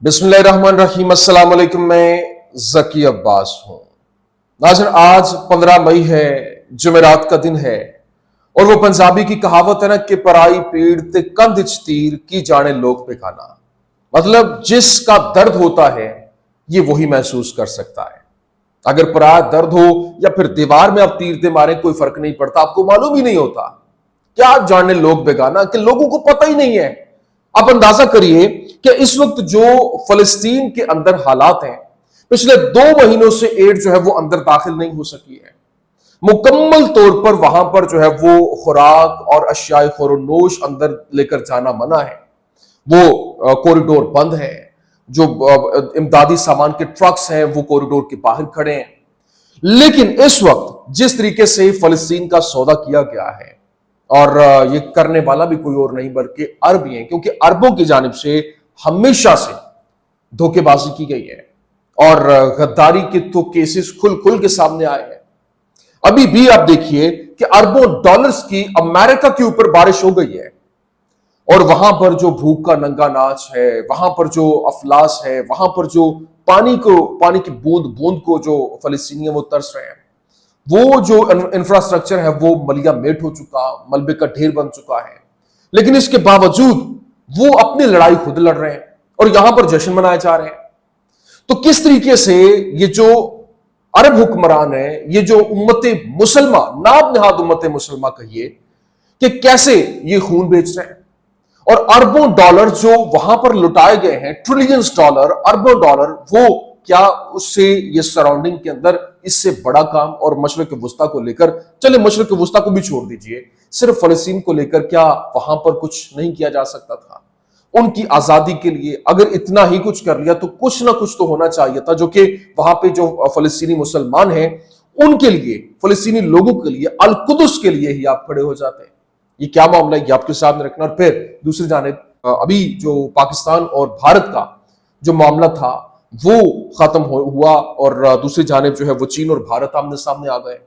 बिस्मिल्लाहिर्रहमानिर्रहीम। अस्सलाम वालेकुम। मैं ज़की अब्बास हूँ। नाज़रीन, आज 15 मई है, जुमेरात का दिन है। और वो पंजाबी की कहावत है ना कि पराई पीड़ ते कंध च तीर की जाने लोग पे खाना। मतलब जिसका दर्द होता है ये वही महसूस कर सकता है। अगर पराया दर्द हो या फिर दीवार में आप तीर दे मारे, कोई फर्क नहीं पड़ता, आपको मालूम ही नहीं होता। क्या जाने लोग बेगाना कि लोगों को पता ही नहीं है। आप अंदाजा करिए कि इस वक्त जो फलस्तीन के अंदर हालात हैं, पिछले 2 महीनों से एड जो है वो अंदर दाखिल नहीं हो सकी है। मुकम्मल तौर पर वहां पर जो है वो खुराक और अशियाए खोरोनोश अंदर लेकर जाना मना है। वो कॉरिडोर बंद है। जो इमदादी सामान के ट्रक्स हैं वो कॉरिडोर के बाहर खड़े हैं। लेकिन इस वक्त जिस तरीके से फलस्तीन का सौदा किया गया है, और ये करने वाला भी कोई और नहीं बल्कि अरब ही है, क्योंकि अरबों की जानिब से हमेशा से धोखेबाजी की गई है और गद्दारी के तो केसेस खुल खुल के सामने आए हैं। अभी भी आप देखिए कि अरबों डॉलर्स की अमेरिका के ऊपर बारिश हो गई है, और वहां पर जो भूख का नंगा नाच है, वहां पर जो अफलास है, वहां पर जो पानी की बूंद बूंद को जो फलस्तीनी वो तरस रहे हैं, वो जो इंफ्रास्ट्रक्चर है वो मलिया मेट हो चुका, मलबे का ढेर बन चुका है। लेकिन इसके बावजूद वो अपनी लड़ाई खुद लड़ रहे हैं और यहां पर जश्न मनाए जा रहे हैं। तो किस तरीके से ये जो अरब हुक्मरान है, ये जो उम्मत मुसलमा, नाब नहाद उम्मत मुसलमा कहिए, कि कैसे ये खून बेच रहे हैं। और अरबों डॉलर जो वहां पर लुटाए गए हैं, ट्रिलियंस डॉलर, अरबों डॉलर, वो क्या उससे ये सराउंडिंग के अंदर इससे बड़ा काम। और मशरिक वुस्ता को लेकर, चले मशरिक वुस्ता को भी छोड़ दीजिए, सिर्फ फलस्तीन को लेकर क्या वहां पर कुछ नहीं किया जा सकता था? उनकी आजादी के लिए अगर इतना ही कुछ कर लिया तो कुछ ना कुछ तो होना चाहिए था, जो कि वहां पे जो फलस्तीनी मुसलमान हैं उनके लिए, फलस्तीनी लोगों के लिए, अल कुदस के लिए ही आप खड़े हो जाते हैं। ये क्या मामला है, ये आपके सामने रखना। और फिर दूसरी जानिब अभी जो पाकिस्तान और भारत का जो मामला था वो खत्म हुआ, और दूसरी जानिब जो है वो चीन और भारत आमने सामने आ गए।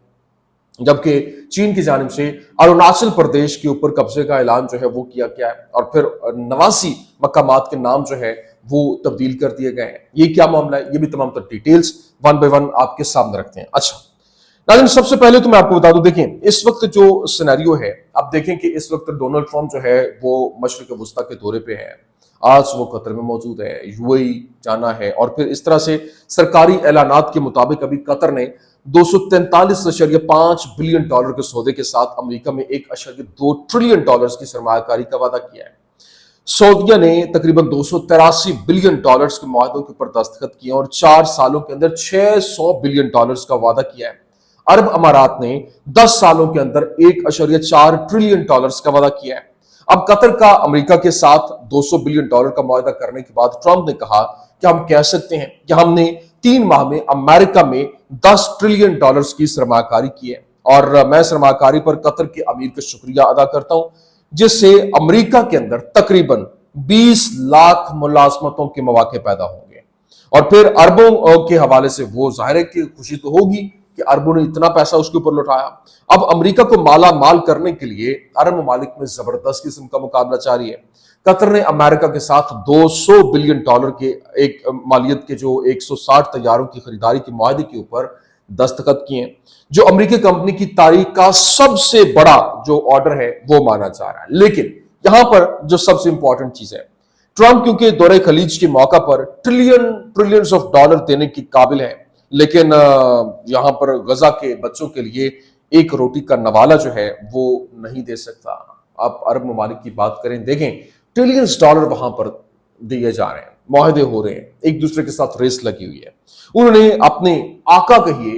जबकि चीन की जानिब से अरुणाचल प्रदेश के ऊपर कब्जे का ऐलान जो है वो किया गया है, और फिर 89 मकामात के नाम जो है वो तब्दील कर दिए गए हैं। ये क्या मामला है, ये भी तमाम तर डिटेल्स वन बाय वन आपके सामने रखते हैं। अच्छा नाज़रीन, सबसे पहले तो मैं आपको बता दूं, देखें इस वक्त जो सिनेरियो है, आप देखें कि इस वक्त डोनाल्ड ट्रंप जो है वो मशरिक वुस्ता के दौरे पे है। आज वो कतर में मौजूद है, यूएई जाना है, और फिर इस तरह से सरकारी ऐलानात के मुताबिक अभी कतर ने 243.5 बिलियन डॉलर के सौदे के साथ अमेरिका में 1.2 ट्रिलियन डॉलर्स की सरमायाकारी का वादा किया है। सऊदीया ने तकरीबन 283 बिलियन डॉलर्स के मुआहदों के ऊपर दस्तखत किए और 4 सालों के अंदर 600 बिलियन डॉलर्स का वादा किया है। अरब अमारात ने 10 सालों के अंदर 1.4 ट्रिलियन डॉलर्स का वादा किया है। अब कतर का अमेरिका के साथ 200 बिलियन डॉलर का मुआहदा करने के बाद ट्रंप ने कहा कि हम कह सकते हैं कि हमने 3 माह में अमेरिका में 10 ट्रिलियन डॉलर्स की सरमाकारी की है। और मैं सरमाकारी पर कतर के अमीर का शुक्रिया अदा करता हूं, जिससे अमेरिका के अंदर तकरीबन 20 लाख मुलाजमतों के मौके पैदा होंगे। और फिर अरबों के हवाले से वो जाहिर है कि खुशी तो होगी कि अरबों ने इतना पैसा उसके ऊपर लुटाया। अब अमेरिका को माला माल करने के लिए अरब ममालिक में जबरदस्त किस्म का मुकाबला जारी है। कतर ने अमेरिका के साथ 200 बिलियन डॉलर के एक मालियत के जो 160 तैयारों की खरीदारी के मुआहदे के ऊपर दस्तखत किए, जो अमेरिकी कंपनी की तारीख का सबसे बड़ा जो ऑर्डर है वो माना जा रहा है। लेकिन यहां पर जो सबसे इंपॉर्टेंट चीज है, ट्रंप क्योंकि दौरे खलीज के मौका पर ट्रिलियंस ऑफ डॉलर देने की काबिल है, लेकिन यहां पर गजा के बच्चों के लिए एक रोटी का नवाला जो है वो नहीं दे सकता। आप अरब ममालिक की बात करें, देखें ट्रिलियंस डॉलर वहां पर दिए जा रहे हैं, मुआहदे हो रहे हैं, एक दूसरे के साथ रेस लगी हुई है। उन्होंने अपने आका कहिए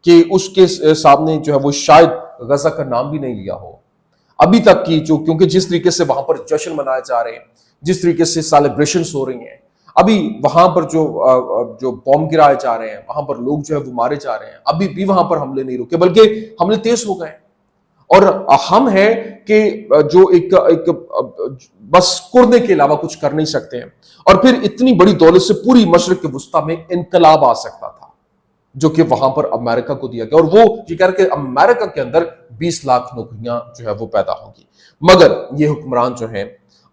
कि उसके सामने जो है वो शायद गजा का नाम भी नहीं लिया हो अभी तक की, जो क्योंकि जिस तरीके से वहां पर जश्न मनाए जा रहे हैं, जिस तरीके से सेलिब्रेशंस हो रही हैं, अभी वहां पर जो बॉम्ब गिराए जा रहे हैं, वहां पर लोग जो है वो मारे जा रहे हैं, अभी भी वहां पर हमले नहीं रुके, बल्कि हमले तेज हो गए। और हम हैं कि जो एक बस कुर्ने के अलावा कुछ कर नहीं सकते हैं। और फिर इतनी बड़ी दौलत से पूरी मशरिक के वुस्ता में इनकलाब आ सकता था, जो कि वहां पर अमेरिका को दिया गया, और वो ये कह रहे कि अमेरिका के अंदर 20 लाख नौकरियां जो है वो पैदा होगी। मगर ये हुक्मरान जो है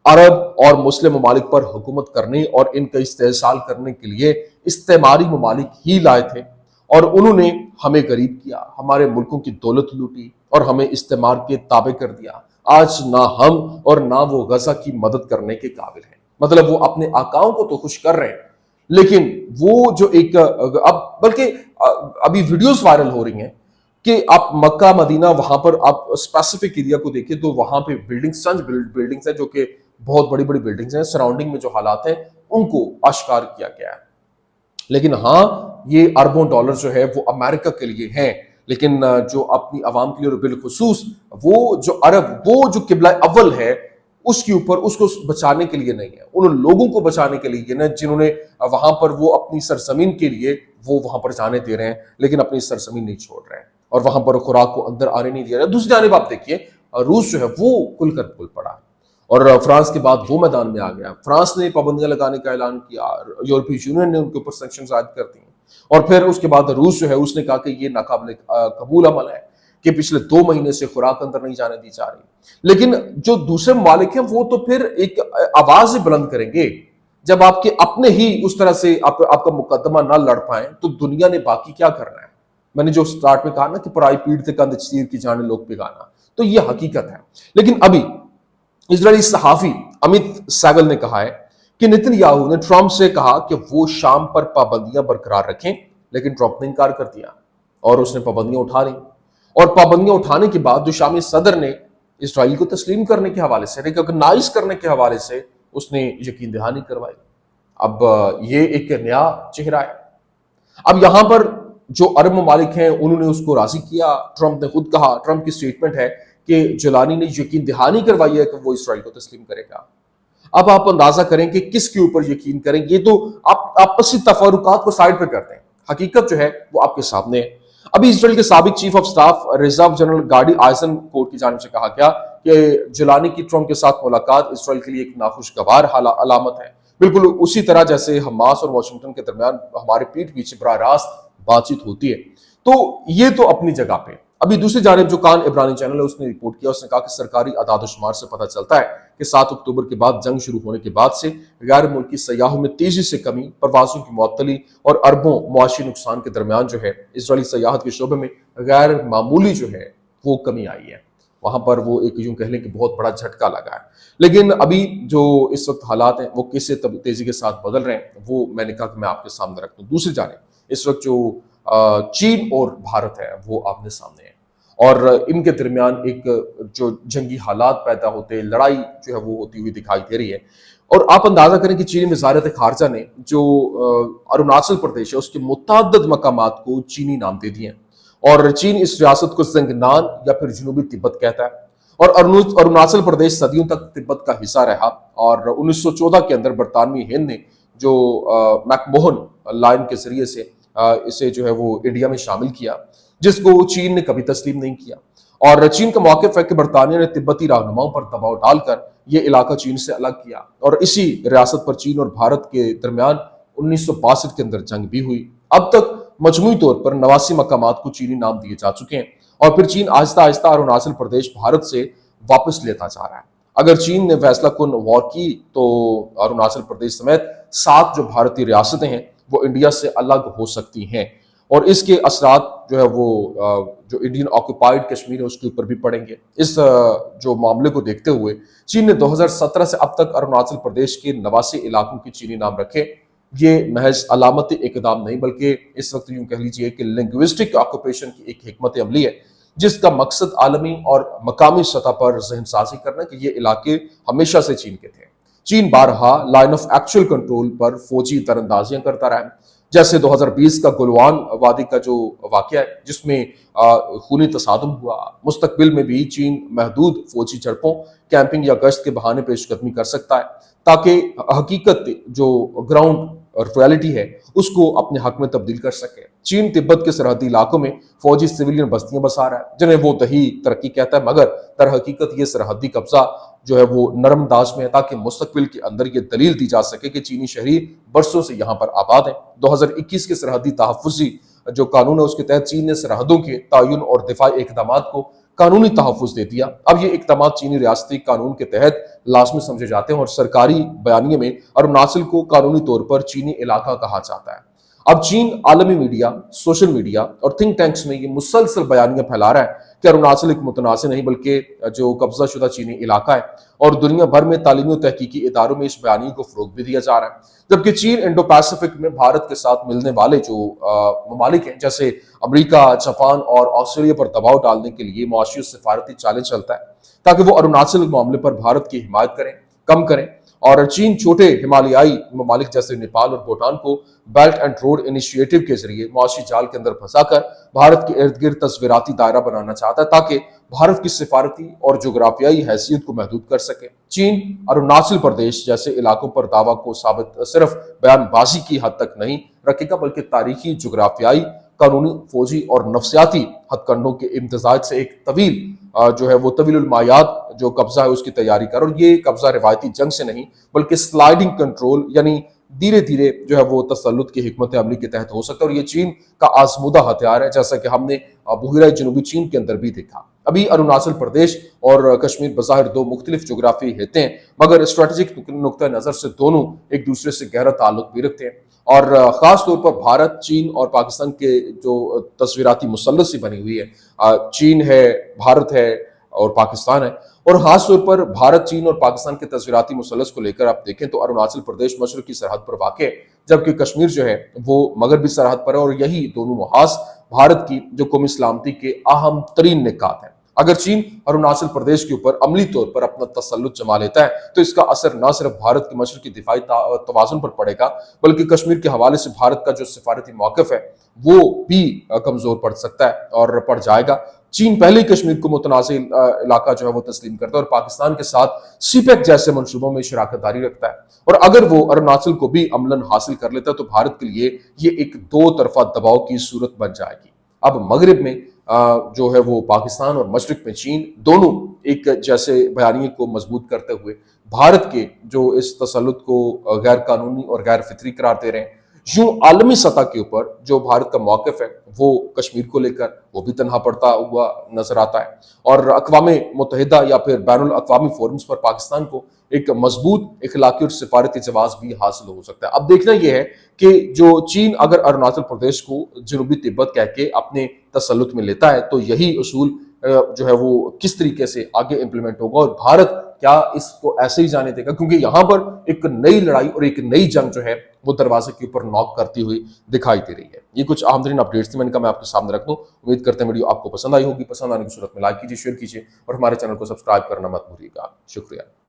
عرب اور مسلم ممالک پر حکومت کرنے اور ان کا استحصال کرنے کے لیے استعماری ممالک ہی لائے تھے، اور انہوں نے ہمیں غریب کیا، ہمارے ملکوں کی دولت لوٹی اور ہمیں استعمار کے تابع کر دیا۔ آج نہ ہم اور نہ وہ غزہ کی مدد کرنے کے قابل ہیں۔ مطلب وہ اپنے آقاؤں کو تو خوش کر رہے ہیں، لیکن وہ جو ایک اب بلکہ ابھی ویڈیوز وائرل ہو رہی ہیں کہ آپ مکہ مدینہ وہاں پر آپ اسپیسیفک ایریا کو دیکھیں تو وہاں پہ بلڈنگز ہیں جو کہ بہت بڑی بڑی بلڈنگز ہیں، سراؤنڈنگ میں جو حالات ہیں ان کو آشکار کیا گیا ہے۔ لیکن ہاں یہ اربوں ڈالر جو ہے وہ امریکہ کے لیے ہیں، لیکن جو اپنی عوام کے لیے اور بالخصوص وہ جو عرب، وہ جو قبلہ اول ہے اس کے اوپر، اس کو بچانے کے لیے نہیں ہے، ان لوگوں کو بچانے کے لیے نا جنہوں نے وہاں پر وہ اپنی سرزمین کے لیے وہ وہاں پر جانے دے رہے ہیں لیکن اپنی سرزمین نہیں چھوڑ رہے ہیں اور وہاں پر خوراک کو اندر آنے نہیں دے رہے۔ دوسری جانب آپ دیکھیے روس جو ہے وہ کل کر کل پڑا اور فرانس کے بعد وہ میدان میں آ گیا۔ فرانس نے پابندیاں لگانے کا اعلان کیا، یورپی یونین نے ان کے اوپر سینکشنز عائد کر دی، اور پھر اس کے بعد روس جو ہے اس نے کہا کہ یہ ناقابل قبول عمل ہے کہ پچھلے 2 مہینے سے خوراک اندر نہیں جانے دی جا رہی۔ لیکن جو دوسرے ممالک ہیں وہ تو پھر ایک آواز بلند کریں گے جب آپ کے اپنے ہی اس طرح سے آپ کا مقدمہ نہ لڑ پائیں تو دنیا نے باقی کیا کرنا ہے؟ میں نے جو سٹارٹ میں کہا نا کہ پرائی پیڑ سے کندھ چیر کی جانے لوگ پگانا، تو یہ حقیقت ہے۔ لیکن ابھی اسرائیلی صحافی امیت سیگل نے کہا ہے کہ نتن یاہو نے ٹرمپ سے کہا کہ وہ شام پر پابندیاں برقرار رکھیں، لیکن ٹرمپ نے انکار کر دیا اور اس نے پابندیاں اٹھا لیں، اور پابندیاں اٹھانے کے بعد جو شامی صدر نے اسرائیل کو تسلیم کرنے کے حوالے سے، ریکگنائز کرنے کے حوالے سے اس نے یقین دہانی کروائی۔ اب یہ ایک نیا چہرہ ہے۔ اب یہاں پر جو عرب ممالک ہیں انہوں نے اس کو راضی کیا۔ ٹرمپ نے خود کہا، ٹرمپ کی سٹیٹمنٹ ہے کہ جولانی نے یقین دہانی کروائی ہے کہ وہ اسرائیل کو تسلیم کرے گا۔ اب آپ اندازہ کریں کہ کس کے اوپر یقین کریں، یہ تو آپ آپسی تفرقات کو سائڈ پہ کرتے ہیں، حقیقت جو ہے وہ آپ کے سامنے ہے۔ ابھی اسرائیل کے سابق chief of staff reserve general Gadi Eisenkot کی جانب سے کہا گیا کہ جولانی کی ٹرمپ کے ساتھ ملاقات اسرائیل کے لیے ایک ناخوشگوار علامت ہے، بالکل اسی طرح جیسے حماس اور واشنگٹن کے درمیان ہمارے پیٹھ پیچھے براہ راست بات چیت ہوتی ہے۔ تو یہ تو اپنی جگہ پہ۔ ابھی دوسری جانب جو کان عبرانی چینل ہے اس نے رپورٹ کیا، اس نے کہا کہ سرکاری اعداد و شمار سے پتہ چلتا ہے کہ 7 اکتوبر کے بعد جنگ شروع ہونے کے بعد سے غیر ملکی سیاحوں میں تیزی سے کمی، پروازوں کی معطلی اور اربوں معاشی نقصان کے درمیان جو ہے اسرائیلی سیاحت کے شعبے میں غیر معمولی جو ہے وہ کمی آئی ہے۔ وہاں پر وہ ایک یوں کہہ لیں کہ بہت بڑا جھٹکا لگا ہے۔ لیکن ابھی جو اس وقت حالات ہیں وہ کس سے تیزی کے ساتھ بدل رہے ہیں وہ میں نے کہا کہ میں آپ کے سامنے رکھ دوں۔ دوسری جانب اس وقت جو چین اور بھارت ہے وہ آمنے سامنے ہے اور ان کے درمیان ایک جو جنگی حالات پیدا ہوتے، لڑائی جو ہے وہ ہوتی ہوئی دکھائی دے رہی ہے۔ اور آپ اندازہ کریں کہ چینی وزارت خارجہ نے جو اروناچل پردیش ہے اس کے متعدد مقامات کو چینی نام دے دیے ہیں، اور چین اس ریاست کو زنگنان یا پھر جنوبی تبت کہتا ہے، اور اروناچل پردیش صدیوں تک تبت کا حصہ رہا، اور 1914 کے اندر برطانوی ہند نے جو میک موہن لائن کے ذریعے سے اسے جو ہے وہ انڈیا میں شامل کیا، جس کو چین نے کبھی تسلیم نہیں کیا۔ اور چین کا موقف ہے کہ برطانیہ نے تبتی رہنماؤں پر دباؤ ڈال کر یہ علاقہ چین سے الگ کیا، اور اسی ریاست پر چین اور بھارت کے درمیان 1962 کے اندر جنگ بھی ہوئی۔ اب تک مجموعی طور پر 89 مقامات کو چینی نام دیے جا چکے ہیں، اور پھر چین آہستہ آہستہ اروناچل پردیش بھارت سے واپس لیتا جا رہا ہے۔ اگر چین نے فیصلہ کن وار کی تو اروناچل پردیش سمیت 7 جو بھارتی ریاستیں ہیں وہ انڈیا سے الگ ہو سکتی ہیں، اور اس کے اثرات جو ہے وہ جو انڈین آکوپائیڈ کشمیر ہے اس کے اوپر بھی پڑیں گے۔ اس جو معاملے کو دیکھتے ہوئے چین نے 2017 سے اب تک اروناچل پردیش کے 89 علاقوں کی چینی نام رکھے۔ یہ محض علامتی اقدام نہیں بلکہ اس وقت یوں کہہ لیجیے کہ لنگوسٹک آکوپیشن کی ایک حکمت عملی ہے، جس کا مقصد عالمی اور مقامی سطح پر ذہن سازی کرنا کہ یہ علاقے ہمیشہ سے چین کے تھے۔ چین بارہا لائن آف ایکچوئل کنٹرول پر فوجی تراندازیاں کرتا رہا، جیسے 2020 کا گلوان وادی کا جو واقعہ ہے جس میں خونی تصادم ہوا۔ مستقبل میں بھی چین محدود فوجی جھڑپوں، کیمپنگ یا گشت کے بہانے پیش قدمی کر سکتا ہے تاکہ حقیقت جو گراؤنڈ ریالٹی ہے اس کو اپنے حق میں تبدیل کر سکے۔ چین تبت کے سرحدی علاقوں میں فوجی سویلین بستیاں بسا رہا ہے جنہیں وہ دہی ترقی کہتا ہے، مگر در حقیقت یہ سرحدی قبضہ جو ہے وہ نرم داج میں ہے تاکہ مستقبل کے اندر یہ دلیل دی جا سکے کہ چینی شہری برسوں سے یہاں پر آباد ہیں۔ 2021 کے سرحدی تحفظی جو قانون ہے اس کے تحت چین نے سرحدوں کے تعین اور دفاعی اقدامات کو कानूनी तहफ़्फ़ुज़ दे दिया। अब ये इक़दाम चीनी रियासती कानून के तहत लाज़मी समझे जाते हैं और सरकारी बयानिए में अरुणाचल को कानूनी तौर पर चीनी इलाका कहा जाता है। अब चीन आलमी मीडिया, सोशल मीडिया और थिंक टैंक्स में ये मुसलसल बयानियां फैला रहा है कि अरुणाचल एक मुतनाज़ नहीं बल्कि जो कब्जा शुदा चीनी इलाका है, और दुनिया भर में तालीमी और तहकीकी इदारों में इस बयानी को फ़रोग़ भी दिया जा रहा है। जबकि चीन इंडो पैसिफिक में भारत के साथ मिलने वाले जो ममालिक हैं जैसे अमेरिका, जापान और ऑस्ट्रेलिया पर दबाव डालने के लिए मुआशी और सिफारती चालें चलता है ताकि वो अरुणाचल मामले पर भारत की हिमायत करें, कम करें। और चीन छोटे हिमालयाई ममालिक जैसे नेपाल और भूटान को बेल्ट एंड रोड इनिशिएटिव के जरिए मुआशी जाल के अंदर फंसाकर भारत के इर्द गिर्द तस्वीराती दायरा बनाना चाहता है ताकि भारत की सिफारती और जोग्राफियाई हैसियत को महदूद कर सके। चीन अरुणाचल प्रदेश जैसे इलाकों पर दावा को साबित सिर्फ बयानबाजी की हद तक नहीं रखेगा बल्कि तारीखी, जोग्राफियाई, कानूनी, फौजी और नफ्सियाती हथकंडों के इम्तजाज से एक तवील जो है वो तवील मायाद जो कब्जा है उसकी तैयारी कर। और ये कब्जा रिवायती जंग से नहीं बल्कि स्लाइडिंग कंट्रोल यानी धीरे धीरे जो है वो तसल्लुत की हिकमत अमली के तहत हो सकता है। और ये चीन का आजमूदा हथियार है, जैसा कि हमने बहिरा जनूबी चीन के अंदर भी देखा। अभी अरुणाचल प्रदेश और कश्मीर बज़ाहिर दो मुख्तलिफ जोग्राफी हिस्से हैं, मगर स्ट्रेटेजिक नुक्ता नजर से दोनों एक दूसरे से गहरा ताल्लुक भी रखते हैं। और खास तौर पर भारत, चीन और पाकिस्तान के जो तस्वीराती मुसल्लस से बनी हुई है, चीन है, भारत है और पाकिस्तान है। और खास तौर पर भारत, चीन और पाकिस्तान के तस्वीराती मुसल्लस को लेकर आप देखें तो अरुणाचल प्रदेश मशरक़ी सरहद पर वाक़ है, जबकि कश्मीर जो है वो मगरबी सरहद पर है। और यही दोनों मुहाज़ भारत की जो कौमी सलामती के अहम तरीन निकात हैं। अगर चीन अरुणाचल प्रदेश के ऊपर अमली तौर पर अपना तसल्लुत जमा लेता है तो इसका असर न सिर्फ भारत के मशरक़ी दिफाई तवाज़ुन पर पड़ेगा बल्कि कश्मीर के हवाले से भारत का जो सिफारती मौक़िफ़ है वो भी कमज़ोर पड़ सकता है और पड़ जाएगा। चीन पहले ही कश्मीर को मुतनाज़ इलाका जो है वो तस्लीम करता है और पाकिस्तान के साथ सीपेक जैसे मनसूबों में शराकतदारी रखता है। और अगर वो अरुणाचल को भी अमलन हासिल कर लेता है तो भारत के लिए ये एक दो तरफा दबाव की सूरत बन जाएगी। अब मगरिब में जो है वो पाकिस्तान और मशरिक में चीन दोनों एक जैसे बयानिए को मजबूत करते हुए भारत के जो इस तसल्लुत को गैर कानूनी और गैर फितरी करार दे रहे हैं। यूं आलमी सतह के ऊपर जो भारत का मौक़िफ़ है वो कश्मीर को लेकर वो भी तनहा पड़ता हुआ नजर आता है। और अक़वाम मुत्तहिदा या फिर बैनुल अक़वामी फोरम्स पर पाकिस्तान को एक मजबूत इखलाकी और सिफारती जवाब भी हासिल हो सकता है। अब देखना यह है कि जो चीन अगर अरुणाचल प्रदेश को जनूबी तिब्बत कह के अपने तसल्लुत में लेता है तो यही उसूल जो है वो किस तरीके से आगे इंप्लीमेंट होगा और भारत क्या इसको ऐसे ही जाने देगा, क्योंकि यहां पर एक नई लड़ाई और एक नई जंग जो है वो दरवाजे के ऊपर नॉक करती हुई दिखाई दे रही है। ये कुछ अहम तरीन अपडेट्स थी, मैंने कहा मैं आपके सामने रख दूं। उम्मीद करते हैं वीडियो आपको पसंद आई होगी। पसंद आने की सूरत में लाइक कीजिए, शेयर कीजिए और हमारे चैनल को सब्सक्राइब करना मत भूलिएगा। शुक्रिया।